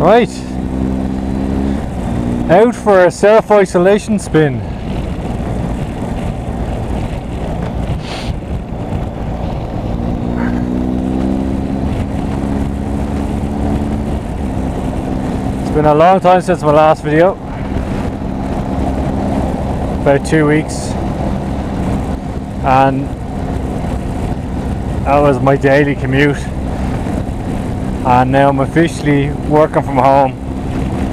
Right, out for a self-isolation spin. It's been a long time since my last video, about 2 weeks, and that was my daily commute. And now I'm officially working from home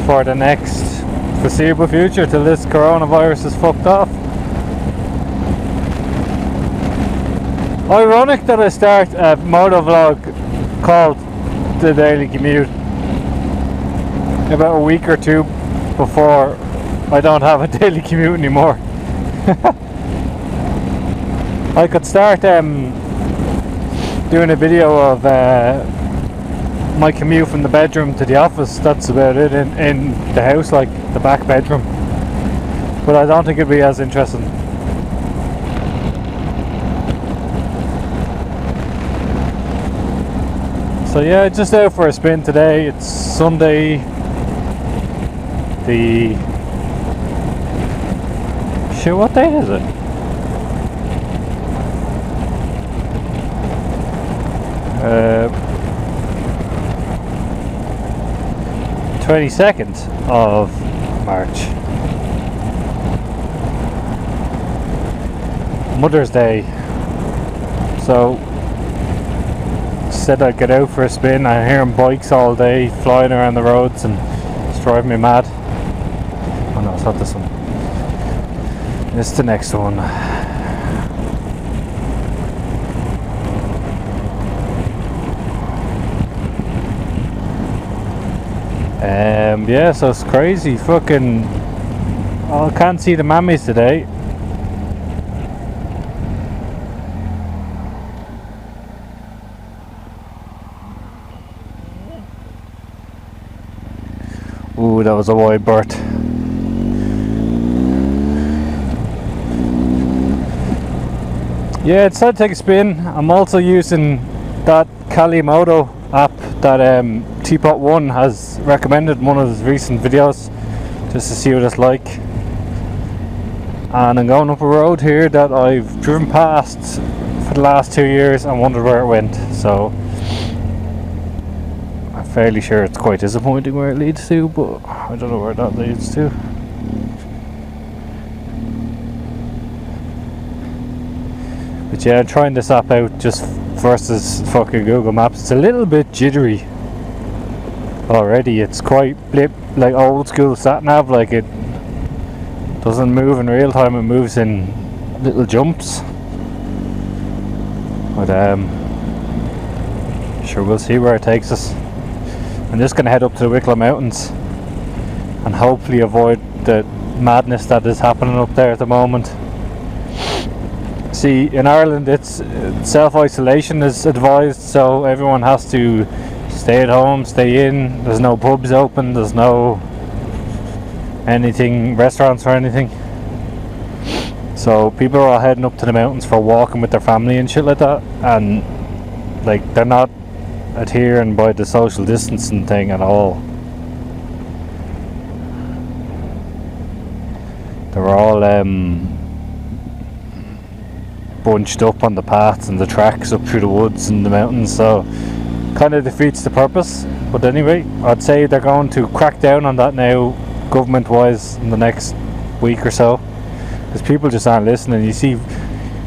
for the next foreseeable future till this coronavirus is fucked off. Ironic that I start a motor vlog called The Daily Commute about a week or two before I don't have a daily commute anymore. I could start doing a video of my commute from the bedroom to the office. That's about it in the house, like the back bedroom, but I don't think it'd be as interesting. So yeah, just out for a spin today. It's Sunday, what day is it? 22nd of March. Mother's Day. So said I'd get out for a spin. I'm hearing bikes all day flying around the roads and it's driving me mad. Oh no, it's not this one. It's the next one. Yeah, so it's crazy. Fucking, oh, I can't see the mammies today. Ooh, that was a wide berth. Yeah, it's time to take a spin. I'm also using that Moto app that pt1 has recommended in one of his recent videos, just to see what it's like. And I'm going up a road here that I've driven past for the last 2 years and wondered where it went, so I'm fairly sure it's quite disappointing where it leads to, but I don't know where that leads to. But yeah, I'm trying this app out just versus fucking Google Maps. It's a little bit jittery already. It's quite blip, like old school sat nav, like it doesn't move in real time, it moves in little jumps. But sure, we'll see where it takes us. I'm just gonna head up to the Wicklow mountains and hopefully avoid the madness that is happening up there at the moment. See, in Ireland it's self-isolation is advised, so everyone has to stay at home, stay in. There's no pubs open, there's no anything, restaurants or anything. So people are all heading up to the mountains for walking with their family and shit like that, and like they're not adhering by the social distancing thing at all. They're all bunched up on the paths and the tracks up through the woods and the mountains, so kind of defeats the purpose. But anyway, I'd say they're going to crack down on that now, government wise, in the next week or so, because people just aren't listening. You see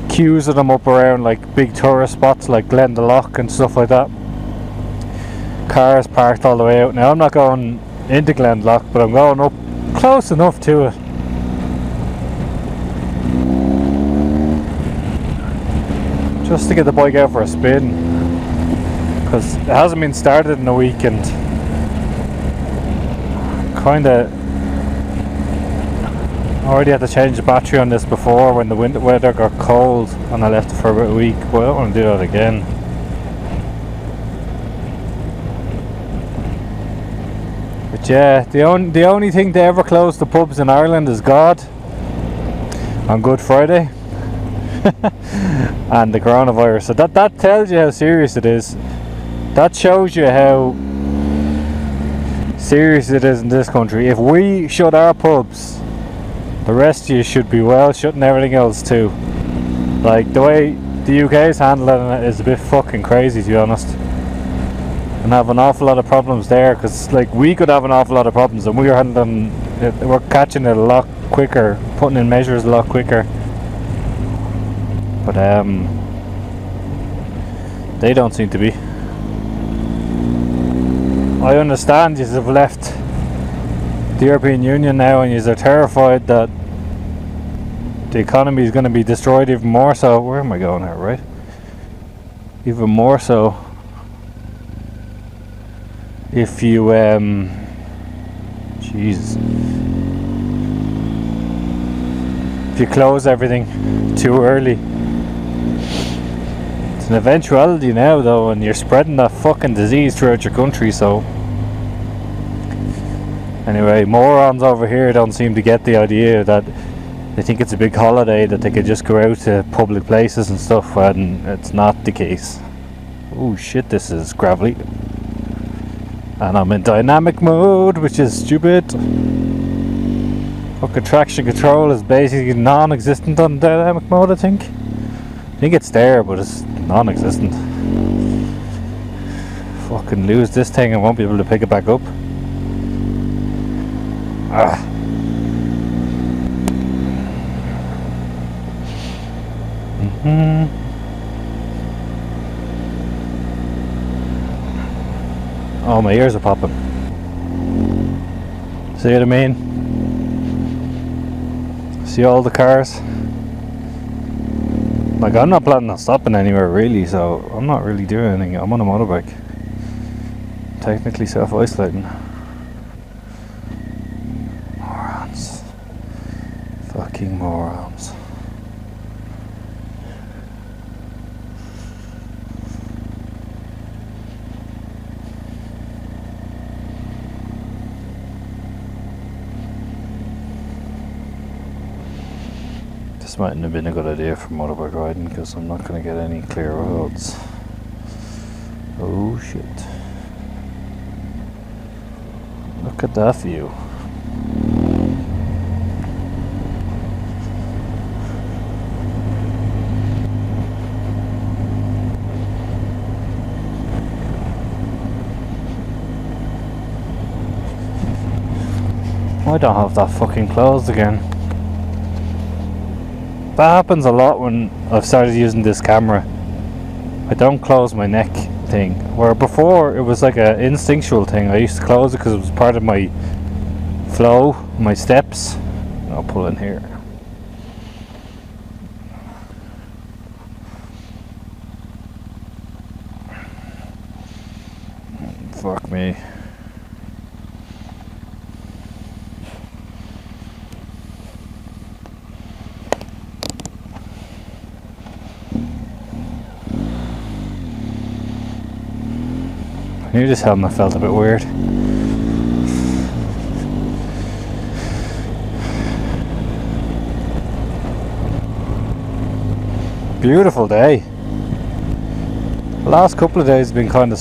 queues of them up around like big tourist spots like Glendalough and stuff like that, cars parked all the way out. Now I'm not going into Glendalough, but I'm going up close enough to it. Just to get the bike out for a spin, because it hasn't been started in a week, and kinda already had to change the battery on this before when the weather got cold and I left it for about a week, but I don't want to do that again. But yeah, the only thing to ever close the pubs in Ireland is God on Good Friday. And the coronavirus. So that tells you how serious it is. That shows you how serious it is in this country. If we shut our pubs, the rest of you should be well shutting everything else too. Like, the way the UK is handling it is a bit fucking crazy, to be honest. And have an awful lot of problems there, because like we could have an awful lot of problems and we're handling it, we're catching it a lot quicker, putting in measures a lot quicker. But they don't seem to be. I understand you have left the European Union now and you are terrified that the economy is going to be destroyed even more so. Where am I going here, right? Even more so if you Jesus, if you close everything too early. It's an eventuality now though, and you're spreading that fucking disease throughout your country. So anyway, morons over here don't seem to get the idea that they think it's a big holiday that they could just go out to public places and stuff, when it's not the case. Oh shit, this is gravelly. And I'm in dynamic mode, which is stupid. Fucking traction control is basically non-existent on dynamic mode, I think. I think it's there, but it's non-existent. Fucking lose this thing and won't be able to pick it back up. Ah. Oh, my ears are popping. See what I mean? See all the cars? Like, I'm not planning on stopping anywhere really, so I'm not really doing anything. I'm on a motorbike. Technically self-isolating. Morons. Fucking morons. This mightn't have been a good idea for motorbike riding, because I'm not going to get any clear roads. Oh shit. Look at that view. I don't have that fucking closed again. That happens a lot when I've started using this camera. I don't close my neck thing, where before it was like an instinctual thing. I used to close it because it was part of my flow, my steps. I'll pull in here. Fuck me. I knew this helmet felt a bit weird. Beautiful day. The last couple of days have been kind of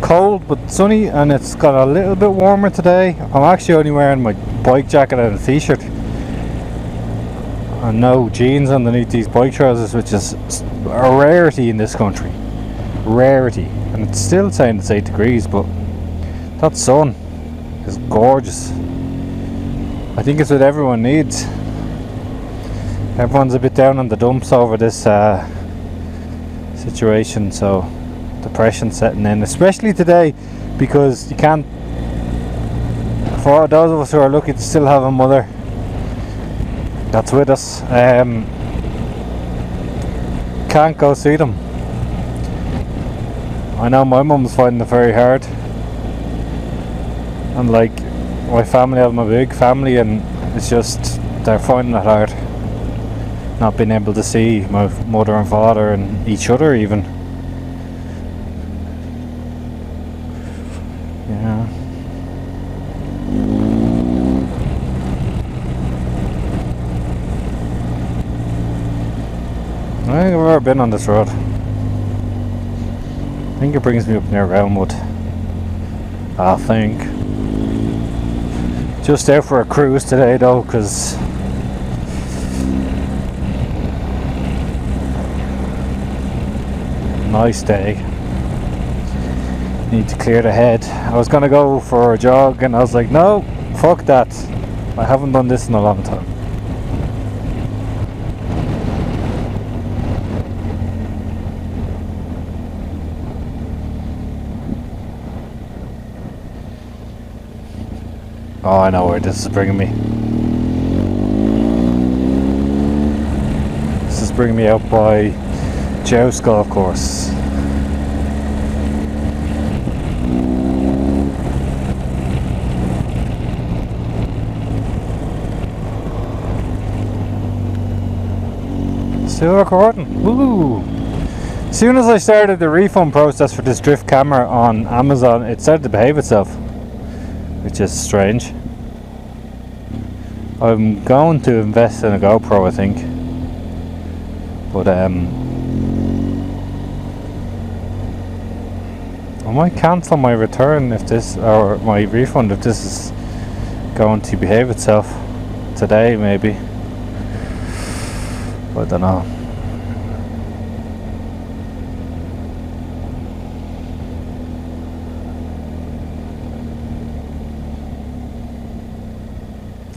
cold but sunny, and it's got a little bit warmer today. I'm actually only wearing my bike jacket and a t-shirt and no jeans underneath these bike trousers, which is a rarity in this country. Rarity. And it's still saying it's 8 degrees, but that sun is gorgeous. I think it's what everyone needs. Everyone's a bit down on the dumps over this situation, so depression's setting in, especially today, because you can't, for those of us who are lucky to still have a mother that's with us, can't go see them. I know my mum's finding it very hard, and like my family, I'm a big family, and it's just they're finding it hard not being able to see my mother and father and each other even. Yeah. I think I've ever been on this road. I think it brings me up near Roundwood. I think. Just out for a cruise today though, because nice day. Need to clear the head. I was gonna go for a jog and I was like, no, fuck that. I haven't done this in a long time. Oh, I know where this is bringing me. This is bringing me out by Joust Golf Course. Still recording. Woo! As soon as I started the refund process for this drift camera on Amazon, it started to behave itself, which is strange. I'm going to invest in a GoPro, I think, but I might cancel my return if this, or my refund if this is going to behave itself today, maybe. I don't know.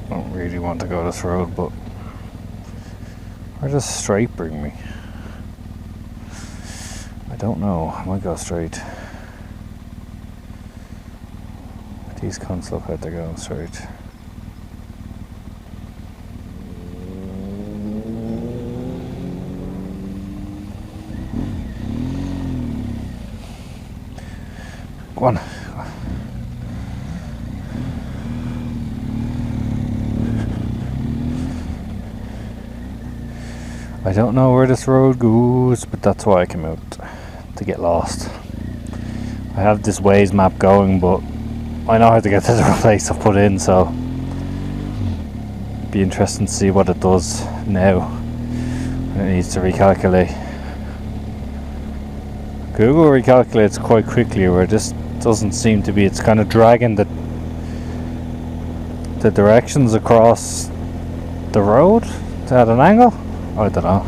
I don't really want to go this road, but where does straight bring me? I don't know. I might go straight. These cunts look like they're going straight. Go on. I don't know where this road goes, but that's why I came out, to get lost. I have this Waze map going, but I know how to get to the place I've put in, so it'd be interesting to see what it does now when it needs to recalculate. Google recalculates quite quickly, where this doesn't seem to be. It's kind of dragging the directions across the road at an angle. I don't know.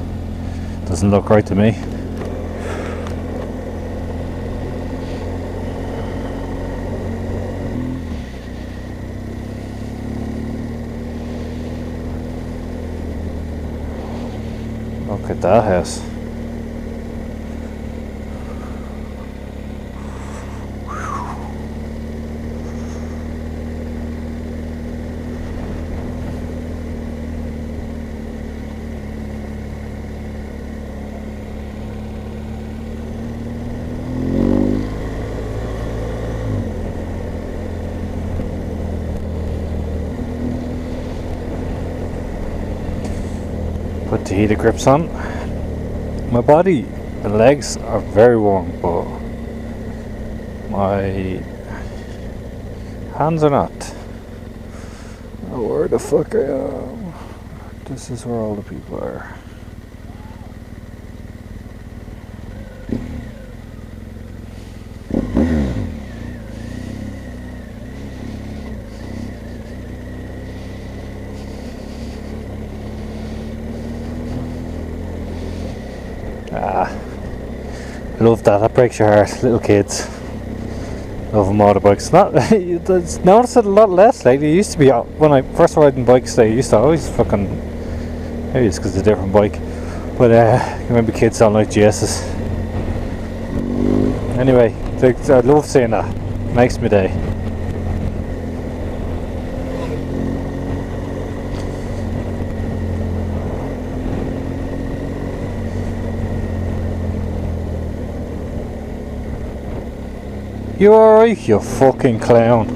Doesn't look right to me. Look at that house. Put the heater grips on. My body, the legs are very warm, but my hands are not. Oh, where the fuck I am? This is where all the people are. I love that. That breaks your heart. Little kids love motorbikes. It's noticed it a lot less lately. It used to be, when I first riding bikes, they used to always fucking, maybe it's because it's a different bike, but I remember kids don't like GS's. Anyway, I love seeing that. Makes me day. You alright, you fucking clown?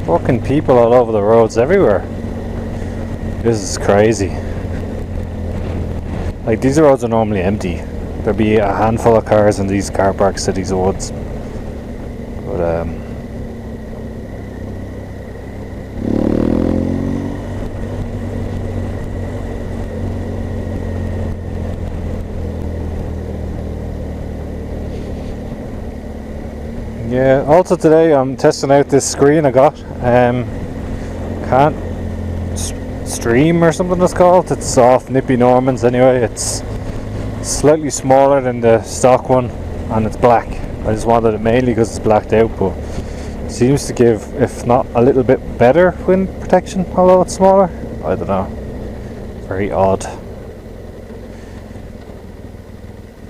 Fucking people all over the roads everywhere. This is crazy. Like, these roads are normally empty. There'd be a handful of cars in these car parks to these woods. But Yeah, also today I'm testing out this screen I got. Can't stream or something it's called. It's off Nippy Norman's anyway. It's slightly smaller than the stock one and it's black. I just wanted it mainly because it's blacked out, but it seems to give, if not a little bit better wind protection, although it's smaller. I don't know. Very odd.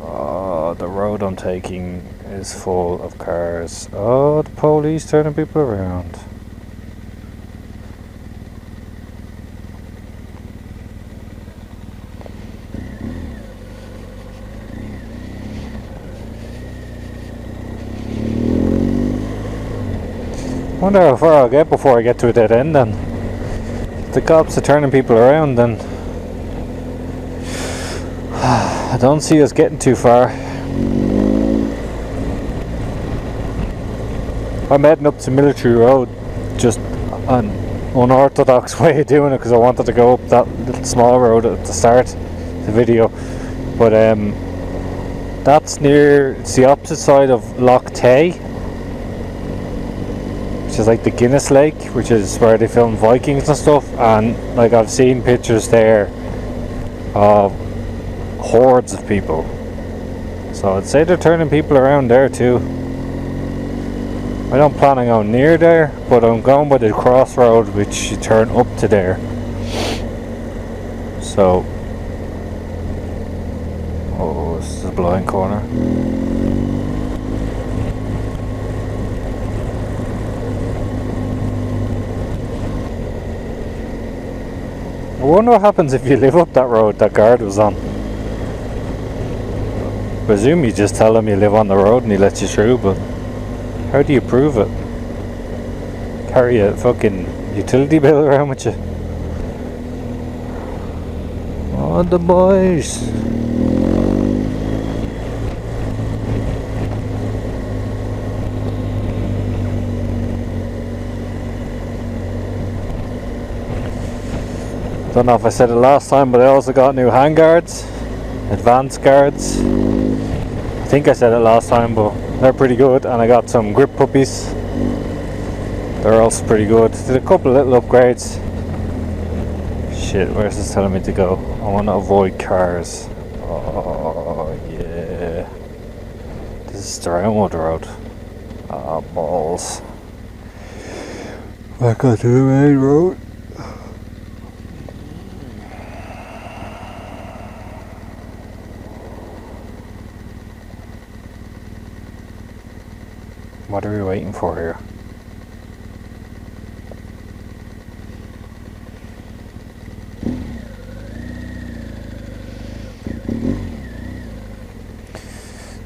Oh, the road I'm taking is full of cars. Oh, the police turning people around. Wonder how far I'll get before I get to a dead end then. If the cops are turning people around, then I don't see us getting too far. I'm heading up to Military Road, just an unorthodox way of doing it because I wanted to go up that little small road at the start of the video. But that's near, it's the opposite side of Loch Tay, which is like the Guinness Lake, which is where they film Vikings and stuff. And like I've seen pictures there of hordes of people. So I'd say they're turning people around there too. I don't plan on going near there, but I'm going by the crossroad which you turn up to there. So, oh, this is a blind corner. I wonder what happens if you live up that road that guard was on. I presume you just tell him you live on the road and he lets you through, but how do you prove it? Carry a fucking utility bill around with you? Oh, the boys. Don't know if I said it last time, but I also got new handguards, advanced guards. I think I said it last time, but they're pretty good. And I got some grip puppies. They're also pretty good. Did a couple of little upgrades. Shit, where's this telling me to go? I want to avoid cars. Oh yeah. This is the Roundwood Road. Ah, balls. Back onto the main road. What are we waiting for here?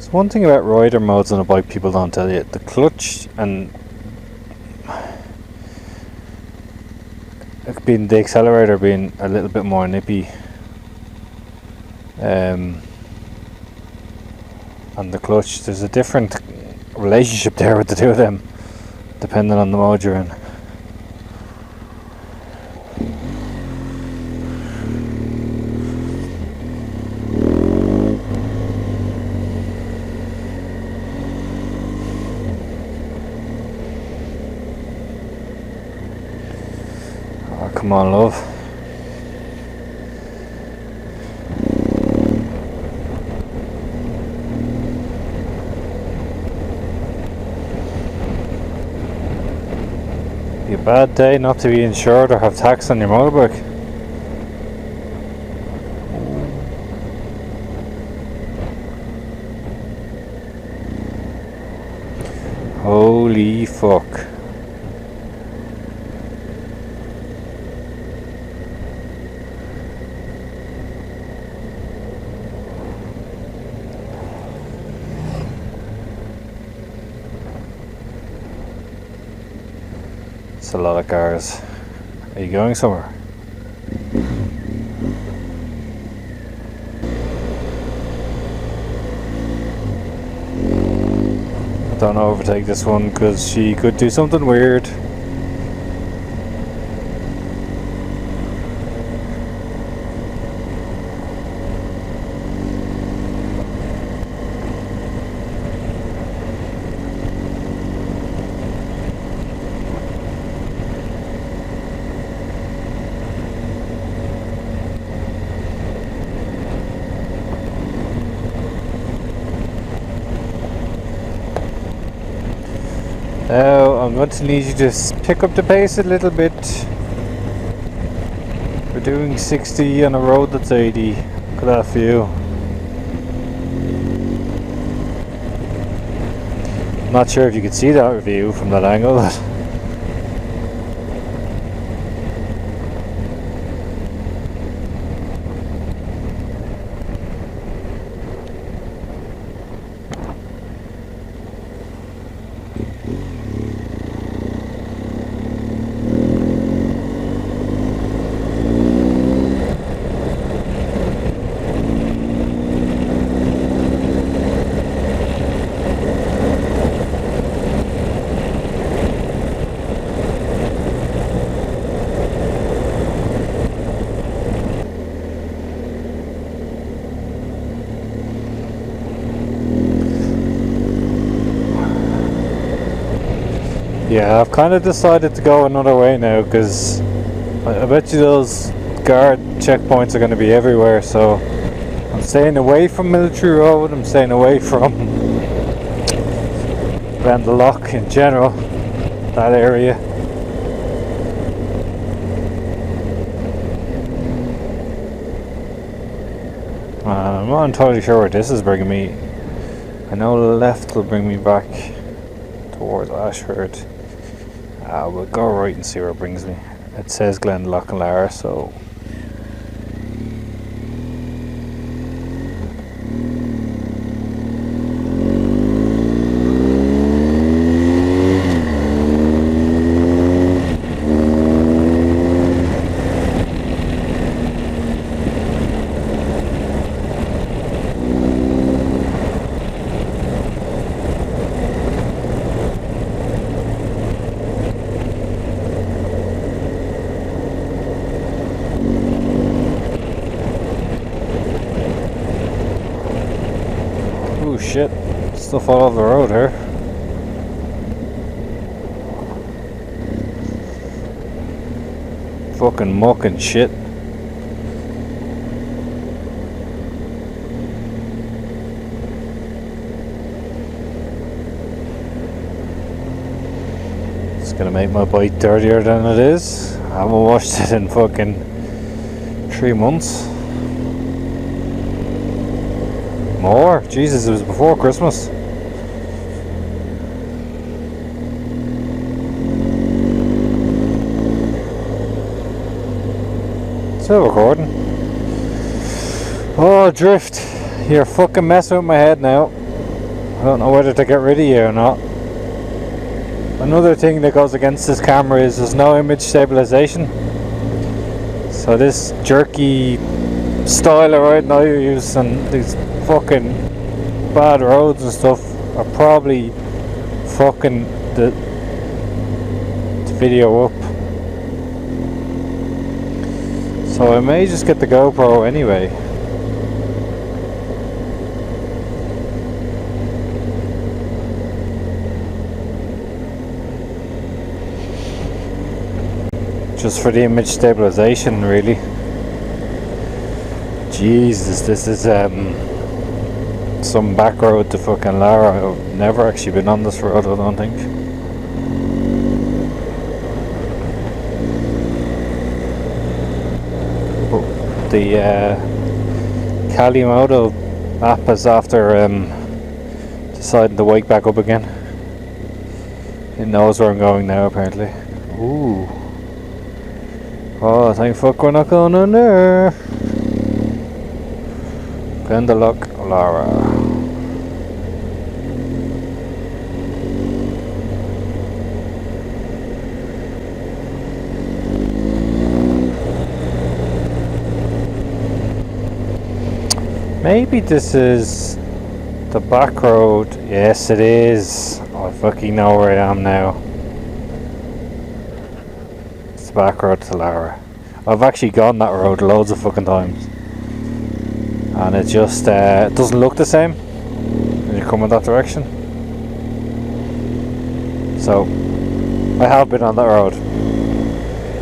So one thing about rider modes on a bike people don't tell you, the clutch and the accelerator being a little bit more nippy, and the clutch, there's a different relationship there with the two of them depending on the mode you're in. Oh, come on, love. Be a bad day not to be insured or have tax on your motorbike. Holy fuck. It's a lot of cars. Are you going somewhere? Don't overtake this one because she could do something weird. Now I'm going to need you to pick up the pace a little bit. We're doing 60 on a road that's 80. Look at that view. Not sure if you could see that view from that angle. Yeah, I've kind of decided to go another way now because I bet you those guard checkpoints are going to be everywhere, so I'm staying away from Military Road, I'm staying away from Glendalough in general, that area. I'm not entirely sure where this is bringing me. I know the left will bring me back towards Ashford. We'll go right and see where it brings me. It says Glendalough and Lara, so shit, stuff all over the road here. Fucking muck and shit. It's gonna make my bike dirtier than it is. I haven't washed it in fucking 3 months. More? Jesus, it was before Christmas. Still recording. Oh, drift. You're fucking messing with my head now. I don't know whether to get rid of you or not. Another thing that goes against this camera is there's no image stabilization. So this jerky style of riding I use and these fucking bad roads and stuff are probably fucking the video up. So I may just get the GoPro anyway. Just for the image stabilization, really. Jesus, this is some back road to fucking Lara. I've never actually been on this road, I don't think. But the Calimoto app is after deciding to wake back up again. It knows where I'm going now, apparently. Ooh. Oh, thank fuck we're not going on there. Glendalough, Lara. Maybe this is the back road. Yes, it is. Oh, I fucking know where I am now. It's the back road to Lara. I've actually gone that road loads of fucking times. And it just it doesn't look the same when you come in that direction. So I have been on that road.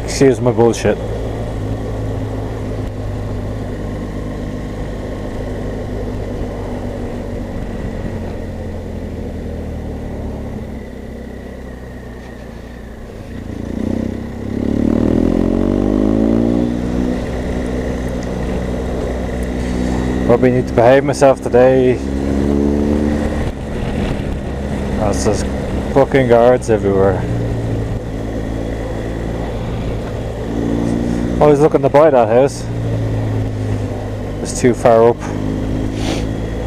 Excuse my bullshit. Probably need to behave myself today. As there's fucking guards everywhere. I was looking to buy that house. It's too far up.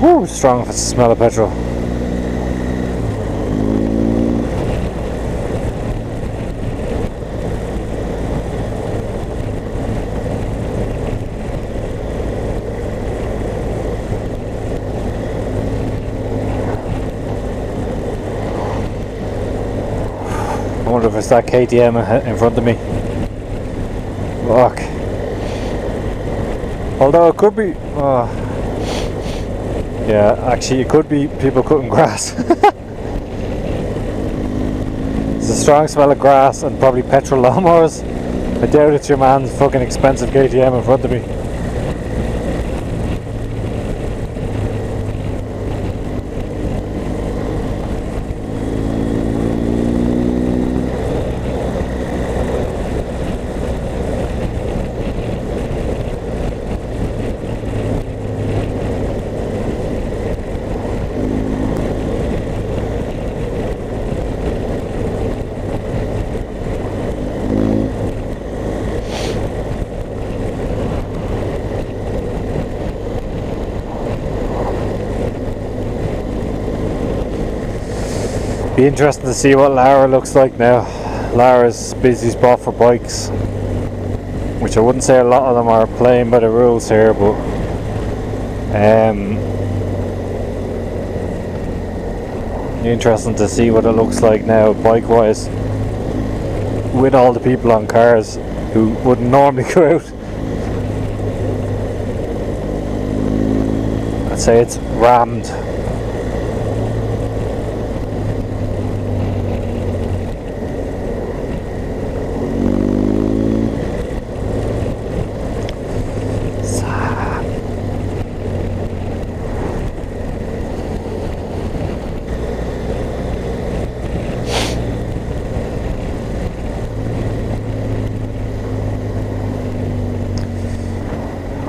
Woo, strong if it's the smell of petrol. I wonder if it's that KTM in front of me. Fuck. Although it could be... Oh. Yeah, actually it could be people cutting grass. There's a strong smell of grass and probably petrol lawnmowers. I doubt it's your man's fucking expensive KTM in front of me. Be interesting to see what Lara looks like now. Lara's busy spot for bikes, which I wouldn't say a lot of them are playing by the rules here, but interesting to see what it looks like now bike wise, with all the people on cars who wouldn't normally go out. I'd say it's rammed.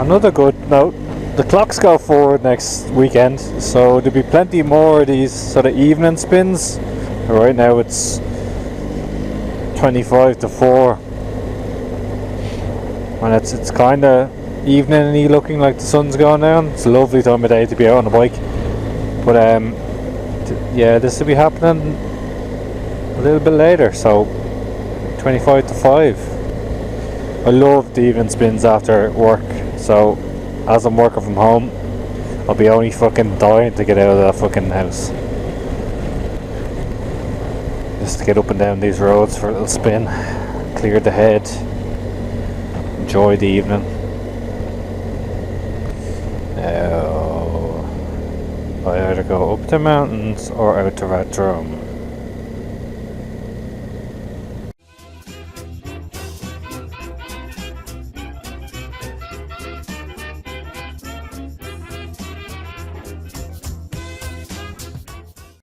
Another good note, the clocks go forward next weekend, so there'll be plenty more of these sort of evening spins. Right now it's 25 to 4 and it's kind of evening-y looking, like the sun's going down. It's a lovely time of day to be out on a bike, but yeah, this will be happening a little bit later, so 25 to 5. I love the evening spins after work. So, as I'm working from home, I'll be only fucking dying to get out of that fucking house. Just to get up and down these roads for a little spin, clear the head, enjoy the evening. Now, I either go up the mountains or out to Rathdrum.